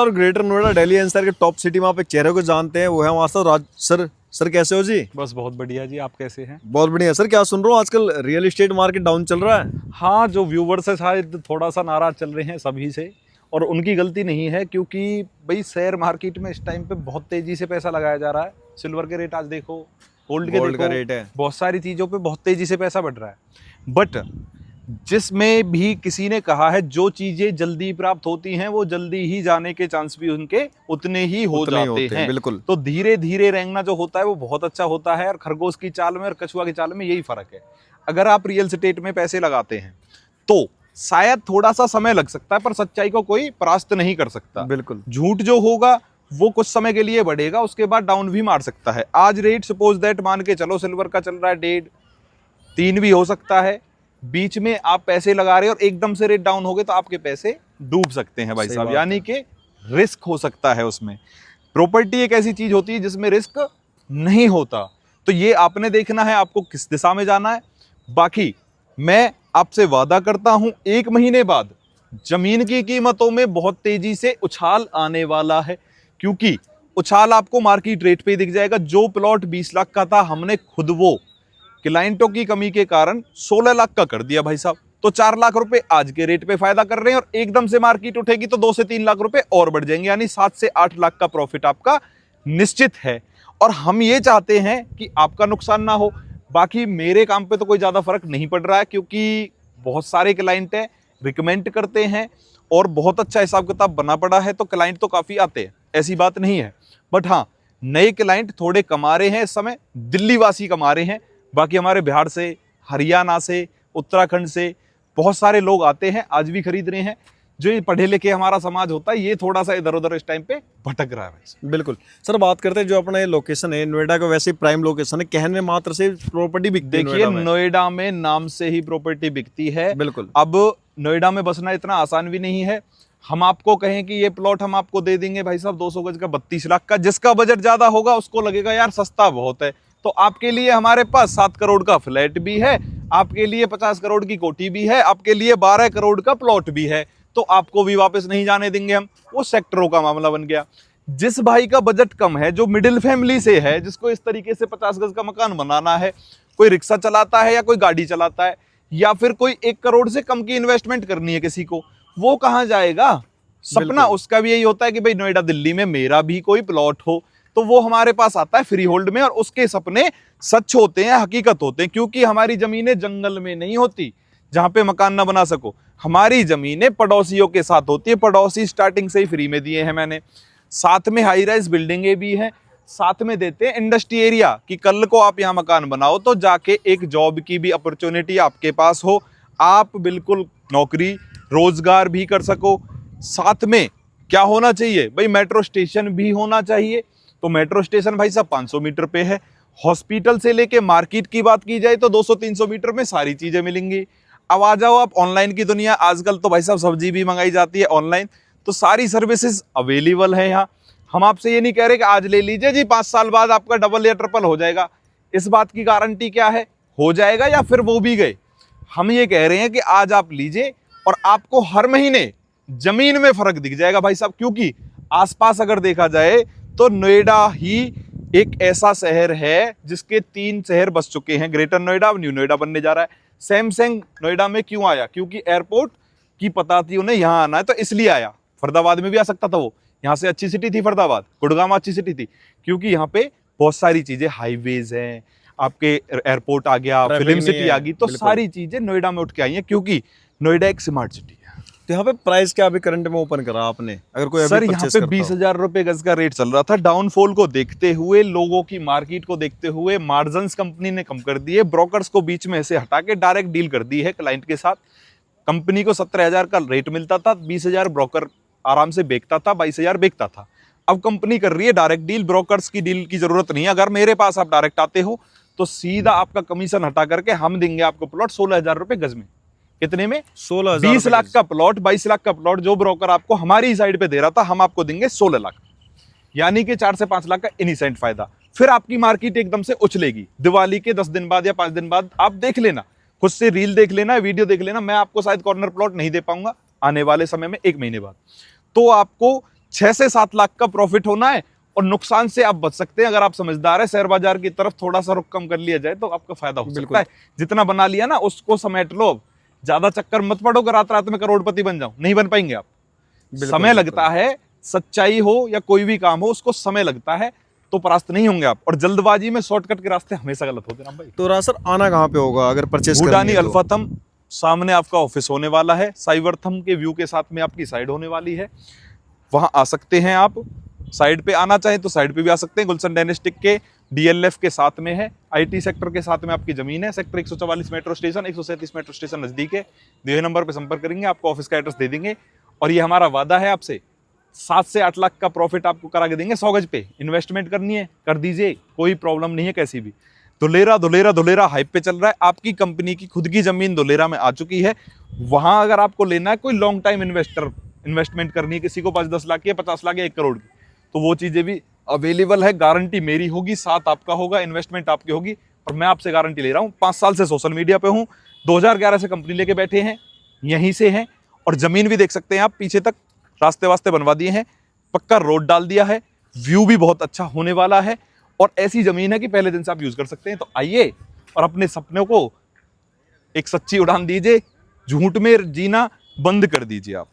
और greater Noida Delhi NCR के top city में आप एक चेहरे को जानते हैं, वो है हमारे साथ राज सर। सर कैसे हो जी? बस बहुत बढ़िया जी, आप कैसे हैं? बहुत बढ़िया सर। क्या सुन रहा हूँ आजकल रियल एस्टेट मार्केट डाउन चल रहा है? हाँ, जो व्यूवर्स है शायद थोड़ा सा नाराज चल रहे हैं सभी से, और उनकी गलती नहीं है, क्योंकि भाई शेयर मार्केट में इस टाइम पे बहुत तेजी से पैसा लगाया जा रहा है। सिल्वर के रेट आज देखो, गोल्ड के का देखो, रेट है। बहुत सारी चीज़ों पे बहुत तेजी से पैसा बढ़ रहा है। बट जिसमें भी किसी ने कहा है जो चीजें जल्दी प्राप्त होती हैं वो जल्दी ही जाने के चांस भी उनके उतने ही हो जाते हैं। बिल्कुल। तो धीरे धीरे रेंगना जो होता है वो बहुत अच्छा होता है, और खरगोश की चाल में और कछुआ की चाल में यही फर्क है। अगर आप रियल एस्टेट में पैसे लगाते हैं तो शायद थोड़ा सा समय लग सकता है, पर सच्चाई को कोई परास्त नहीं कर सकता। बिल्कुल। झूठ जो होगा वो कुछ समय के लिए बढ़ेगा, उसके बाद डाउन भी मार सकता है। आज रेट सपोज दैट मान के चलो सिल्वर का चल रहा है 1.5-3 भी हो सकता है। बीच में आप पैसे लगा रहे हो और एकदम से रेट डाउन हो गए तो आपके पैसे डूब सकते हैं भाई साहब, यानी कि रिस्क हो सकता है उसमें। प्रॉपर्टी एक ऐसी चीज होती है जिसमें रिस्क नहीं होता, तो ये आपने देखना है आपको किस दिशा में जाना है। बाकी मैं आपसे वादा करता हूं 1 महीने बाद जमीन की कीमतों में बहुत तेजी से उछाल आने वाला है, क्योंकि उछाल आपको मार्केट रेट पे दिख जाएगा। जो प्लॉट 20 लाख का था हमने खुद वो क्लाइंटों की कमी के कारण 16 लाख का कर दिया भाई साहब, तो 4 लाख रुपए आज के रेट पे फायदा कर रहे हैं, और एकदम से मार्केट उठेगी तो 2 से 3 लाख रुपए और बढ़ जाएंगे, यानी 7 से 8 लाख का प्रॉफिट आपका निश्चित है। और हम ये चाहते हैं कि आपका नुकसान ना हो। बाकी मेरे काम पे तो कोई ज्यादा फर्क नहीं पड़ रहा है, क्योंकि बहुत सारे क्लाइंट है रिकमेंड करते हैं और बहुत अच्छा हिसाब किताब बना पड़ा है, तो क्लाइंट तो काफी आते हैं, ऐसी बात नहीं है। बट हाँ, नए क्लाइंट थोड़े कमा रहे हैं इस समय, दिल्ली वासी कमा रहे हैं। बाकी हमारे बिहार से, हरियाणा से, उत्तराखंड से बहुत सारे लोग आते हैं, आज भी खरीद रहे हैं। जो ये पढ़े लिखे हमारा समाज होता है ये थोड़ा सा इधर उधर इस टाइम पे भटक रहा है भाई। बिल्कुल सर। बात करते हैं जो अपना ये लोकेशन है नोएडा का, वैसे प्राइम लोकेशन है, कहने मात्र से प्रॉपर्टी बिकती है। देखिए नोएडा में नाम से ही प्रॉपर्टी बिकती है। बिल्कुल। अब नोएडा में बसना इतना आसान भी नहीं है। हम आपको कहें कि ये प्लॉट हम आपको दे देंगे भाई साहब 200 गज का 32 लाख का, जिसका बजट ज्यादा होगा उसको लगेगा यार सस्ता बहुत है। तो आपके लिए हमारे पास 7 करोड़ का फ्लैट भी है, आपके लिए 50 करोड़ की कोठी भी है, आपके लिए 12 करोड़ का प्लॉट भी है, तो आपको भी वापस नहीं जाने देंगे हम। वो सेक्टरों का मामला बन गया। जिस भाई का बजट कम है, जो मिडिल फैमिली से है, जिसको इस तरीके से 50 गज का मकान बनाना है, कोई रिक्शा चलाता है या कोई गाड़ी चलाता है, या फिर कोई 1 करोड़ से कम की इन्वेस्टमेंट करनी है किसी को, वो कहां जाएगा? सपना उसका भी यही होता है कि भाई नोएडा दिल्ली में मेरा भी कोई प्लॉट हो, तो वो हमारे पास आता है फ्री होल्ड में, और उसके सपने सच होते हैं, हकीकत होते हैं। क्योंकि हमारी जमीनें जंगल में नहीं होती जहां पे मकान ना बना सको, हमारी जमीनें पड़ोसियों के साथ होती है। पड़ोसी स्टार्टिंग से ही फ्री में दिए हैं मैंने, साथ में हाई राइज बिल्डिंगें भी हैं, साथ में देते हैं इंडस्ट्री एरिया कि कल को आप यहाँ मकान बनाओ तो जाके एक जॉब की भी अपॉर्चुनिटी आपके पास हो, आप बिल्कुल नौकरी रोजगार भी कर सको। साथ में क्या होना चाहिए भाई, मेट्रो स्टेशन भी होना चाहिए। तो मेट्रो स्टेशन भाई साहब 500 मीटर पे है। हॉस्पिटल से लेके मार्केट की बात की जाए तो 200-300 मीटर में सारी चीजें मिलेंगी। अब आ जाओ आप ऑनलाइन की दुनिया, आजकल तो भाई साहब सब्जी भी मंगाई जाती है ऑनलाइन, तो सारी सर्विसेज अवेलेबल है यहाँ। हम आपसे ये नहीं कह रहे कि आज ले लीजिए जी 5 साल बाद आपका डबल या ट्रिपल हो जाएगा, इस बात की गारंटी क्या है हो जाएगा या फिर वो भी गए। हम ये कह रहे हैं कि आज आप लीजिए और आपको हर महीने जमीन में फर्क दिख जाएगा भाई साहब। क्योंकि आसपास अगर देखा जाए तो नोएडा ही एक ऐसा शहर है जिसके 3 शहर बस चुके हैं, ग्रेटर नोएडा, न्यू नोएडा बनने जा रहा है। सैमसंग नोएडा में क्यों आया? क्योंकि एयरपोर्ट की पता थी उन्हें यहाँ आना है, तो इसलिए आया। फरीदाबाद में भी आ सकता था वो, यहाँ से अच्छी सिटी थी फरीदाबाद, गुड़गांव अच्छी सिटी थी, क्योंकि यहाँ पे बहुत सारी चीजें, हाईवेज हैं, आपके एयरपोर्ट आ गया, फिल्म सिटी आ गई, तो सारी चीजें नोएडा में उठ के आई हैं, क्योंकि नोएडा एक स्मार्ट सिटी है। तो यहाँ पे प्राइस क्या अभी करंट में ओपन करा आपने? अगर कोई सर यहाँ पे 20,000 रुपए गज का रेट चल रहा था। डाउनफॉल को देखते हुए, लोगों की मार्केट को देखते हुए मार्जिन्स कंपनी ने कम कर दिए, ब्रोकर्स को बीच में से हटा के डायरेक्ट डील कर दी है क्लाइंट के साथ। कंपनी को 17,000 का रेट मिलता था, 20,000 ब्रोकर आराम से बेचता था, 22,000 बेचता था। अब कंपनी कर रही है डायरेक्ट डील, ब्रोकर्स की डील की जरूरत नहीं है। अगर मेरे पास आप डायरेक्ट आते हो तो सीधा आपका कमीशन हटा करके हम देंगे आपको प्लॉट 16,000 रुपए गज में। कितने में? 16,000। 20 लाख का प्लॉट, 22 लाख का प्लॉट जो ब्रोकर आपको हमारी साइड पे दे रहा था, हम आपको देंगे 16 लाख, यानी कि 4 से 5 लाख का इनिशियल फायदा। फिर आपकी मार्केट एकदम से उछलेगी। दिवाली के 10 दिन बाद या 5 दिन बाद आप देख लेना, खुद से रील देख लेना, वीडियो देख लेना, मैं आपको शायद कॉर्नर प्लॉट नहीं दे पाऊंगा आने वाले समय में 1 महीने बाद। तो आपको 6 से 7 लाख का प्रॉफिट होना है और नुकसान से आप बच सकते हैं। अगर आप समझदार है, शेयर बाजार की तरफ थोड़ा सा रुख कम कर लिया जाए तो आपका फायदा हो सकता है। जितना बना लिया ना उसको समेट लो, ज्यादा चक्कर मत पड़ो कि रात रात में करोड़पति बन जाओ, नहीं बन पाएंगे आप। समय लगता है, सच्चाई हो या कोई भी काम हो उसको समय लगता है, तो परास्त नहीं होंगे आप। और जल्दबाजी में शॉर्टकट के रास्ते हमेशा गलत होते हैं राम भाई। तो रासर आना कहाँ पे होगा अगर परचेस करनी भूटानी है तो? अल्फाथम सामने आपका ऑफिस होने वाला है, साइवरथम के व्यू के साथ में आपकी साइड होने वाली है, वहां आ सकते हैं आप। साइड पे आना चाहे तो साइड पे भी आ सकते हैं। गुलशन डायनेस्टिक के डीएलएफ के साथ में है, आईटी सेक्टर के साथ में आपकी जमीन है। Sector 144 metro station, 137 metro station नजदीक है। दिए नंबर पे संपर्क करेंगे, आपको ऑफिस का एड्रेस दे देंगे। और ये हमारा वादा है आपसे, 7 से 8 लाख का प्रॉफिट आपको करा के देंगे 100 गज पे। इन्वेस्टमेंट करनी है कर दीजिए, कोई प्रॉब्लम नहीं है कैसी भी। धुलेरा धुलेरा धुलेरा हाइप पे चल रहा है। आपकी कंपनी की खुद की जमीन धुलेरा में आ चुकी है। वहां अगर आपको लेना है, कोई लॉन्ग टाइम इन्वेस्टमेंट करनी है, किसी को 5-10 लाख की, 50 लाख या 1 करोड़ की, तो वो चीजें भी अवेलेबल है। गारंटी मेरी होगी, साथ आपका होगा, इन्वेस्टमेंट आपकी होगी। और मैं आपसे गारंटी ले रहा हूँ, 5 साल से सोशल मीडिया पे हूँ, 2011 से कंपनी लेके बैठे हैं, यहीं से हैं। और जमीन भी देख सकते हैं आप, पीछे तक रास्ते वास्ते बनवा दिए हैं, पक्का रोड डाल दिया है, व्यू भी बहुत अच्छा होने वाला है। और ऐसी जमीन है कि पहले दिन से आप यूज कर सकते हैं। तो आइए और अपने सपनों को एक सच्ची उड़ान दीजिए, झूठ में जीना बंद कर दीजिए आप।